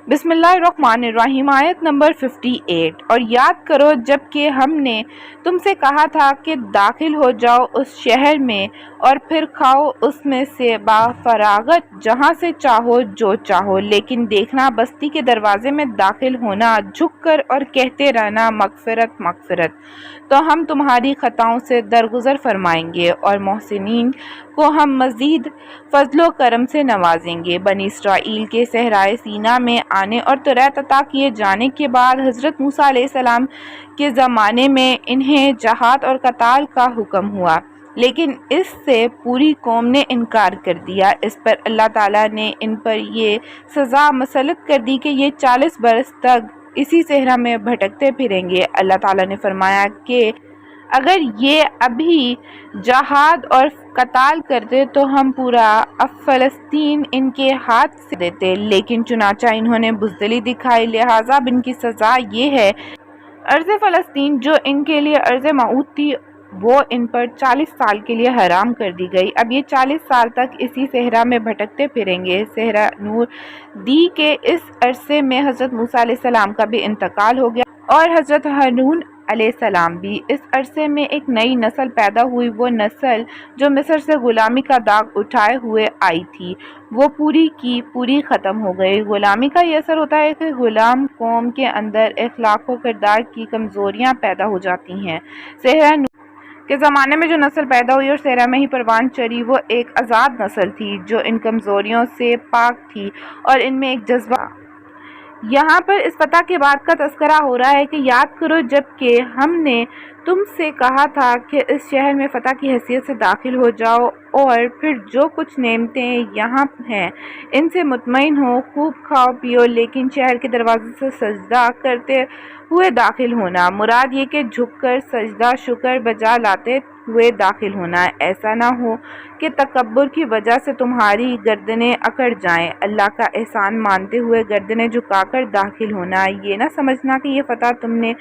بسم اللہ الرحمن الرحیم آیت نمبر 58۔ اور یاد کرو جب کہ ہم نے تم سے کہا تھا کہ داخل ہو جاؤ اس شہر میں اور پھر کھاؤ اس میں سے بفراغت جہاں سے چاہو جو چاہو، لیکن دیکھنا بستی کے دروازے میں داخل ہونا، جھک کر اور کہتے رہنا مغفرت مغفرت، تو ہم تمہاری خطاؤں سے درگزر فرمائیں گے اور محسنین کو ہم مزید فضل و کرم سے نوازیں گے۔ بنی اسرائیل کے صحرائے سینا میں آنے اور تورات عطا کیے جانے کے بعد حضرت موسیٰ علیہ السلام کے زمانے میں انہیں جہاد اور قتال کا حکم ہوا، لیکن اس سے پوری قوم نے انکار کر دیا۔ اس پر اللہ تعالیٰ نے ان پر یہ سزا مسلط کر دی کہ یہ 40 برس تک اسی صحرا میں بھٹکتے پھریں گے۔ اللہ تعالیٰ نے فرمایا کہ اگر یہ ابھی جہاد اور قتال کرتے تو ہم پورا فلسطین ان کے ہاتھ سے دیتے، لیکن چنانچہ انہوں نے بزدلی دکھائی، لہٰذا اب ان کی سزا یہ ہے۔ ارض فلسطین جو ان کے لیے ارض موعود تھی وہ ان پر 40 سال کے لیے حرام کر دی گئی۔ اب یہ 40 سال تک اسی صحرا میں بھٹکتے پھریں گے۔ صحرا نور دی کے اس عرصے میں حضرت موسیٰ علیہ السلام کا بھی انتقال ہو گیا اور حضرت ہارون علیہ السلام بھی۔ اس عرصے میں ایک نئی نسل پیدا ہوئی، وہ نسل جو مصر سے غلامی کا داغ اٹھائے ہوئے آئی تھی، وہ پوری کی پوری ختم ہو گئی۔ غلامی کا یہ اثر ہوتا ہے کہ غلام قوم کے اندر اخلاق و کردار کی کمزوریاں پیدا ہو جاتی ہیں۔ صحرا نور کے زمانے میں جو نسل پیدا ہوئی اور صحرا میں ہی پروان چڑھی، وہ ایک آزاد نسل تھی جو ان کمزوریوں سے پاک تھی اور ان میں ایک جذبہ۔ یہاں پر اس فتح کے بعد کا تذکرہ ہو رہا ہے کہ یاد کرو جب کہ ہم نے تم سے کہا تھا کہ اس شہر میں فتح کی حیثیت سے داخل ہو جاؤ اور پھر جو کچھ نعمتیں یہاں ہیں ان سے مطمئن ہو، خوب کھاؤ پیو، لیکن شہر کے دروازے سے سجدہ کرتے ہوئے داخل ہونا، مراد یہ کہ جھک کر سجدہ شکر بجا لاتے ہوئے داخل ہونا، ایسا نہ ہو کہ تکبر کی وجہ سے تمہاری گردنیں اکڑ جائیں۔ اللہ کا احسان مانتے ہوئے گردنیں جھکا کر داخل ہونا، یہ نہ سمجھنا کہ یہ فتح تم نے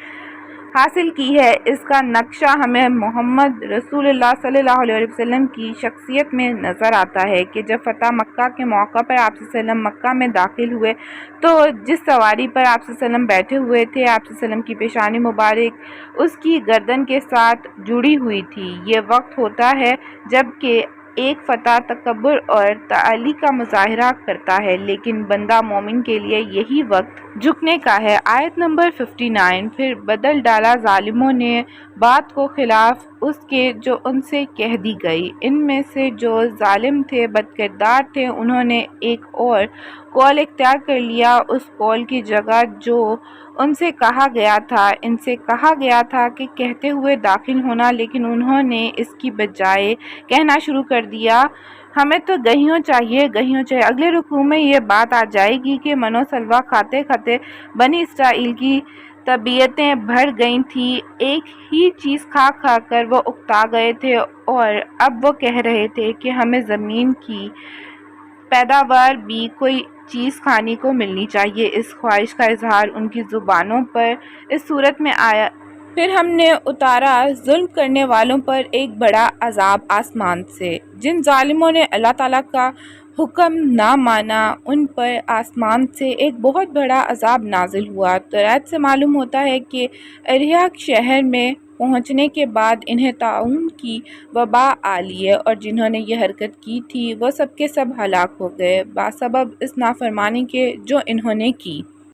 حاصل کی ہے۔ اس کا نقشہ ہمیں محمد رسول اللہ صلی اللہ علیہ وسلم کی شخصیت میں نظر آتا ہے کہ جب فتح مکہ کے موقع پر آپ صلی اللہ علیہ وسلم مکہ میں داخل ہوئے تو جس سواری پر آپ صلی اللہ علیہ وسلم بیٹھے ہوئے تھے، آپ صلی اللہ علیہ وسلم کی پیشانی مبارک اس کی گردن کے ساتھ جڑی ہوئی تھی۔ یہ وقت ہوتا ہے جب کہ ایک فتح تکبر اور تعالی کا مظاہرہ کرتا ہے، لیکن بندہ مومن کے لیے یہی وقت جھکنے کا ہے۔ آیت نمبر 59۔ پھر بدل ڈالا ظالموں نے بات کو خلاف اس کے جو ان سے کہہ دی گئی، ان میں سے جو ظالم تھے، بد کردار تھے، انہوں نے ایک اور قول اختیار کر لیا اس قول کی جگہ جو ان سے کہا گیا تھا۔ ان سے کہا گیا تھا کہ کہتے ہوئے داخل ہونا، لیکن انہوں نے اس کی بجائے کہنا شروع کر دیا ہمیں تو گہیوں چاہیے گہیوں چاہیے۔ اگلے رکوع میں یہ بات آ جائے گی کہ منو سلوا کھاتے کھاتے بنی اسرائیل کی طبیعتیں بھر گئی تھیں، ایک ہی چیز کھا کھا کر وہ اکتا گئے تھے اور اب وہ کہہ رہے تھے کہ ہمیں زمین کی پیداوار بھی کوئی چیز کھانے کو ملنی چاہیے۔ اس خواہش کا اظہار ان کی زبانوں پر اس صورت میں آیا۔ پھر ہم نے اتارا ظلم کرنے والوں پر ایک بڑا عذاب آسمان سے۔ جن ظالموں نے اللہ تعالیٰ کا حکم نہ مانا ان پر آسمان سے ایک بہت بڑا عذاب نازل ہوا۔ تورات سے معلوم ہوتا ہے کہ ارھیا شہر میں پہنچنے کے بعد انہیں طاعون کی وبا آ لی اور جنہوں نے یہ حرکت کی تھی وہ سب کے سب ہلاک ہو گئے بسبب اس نافرمانی کے جو انہوں نے کی۔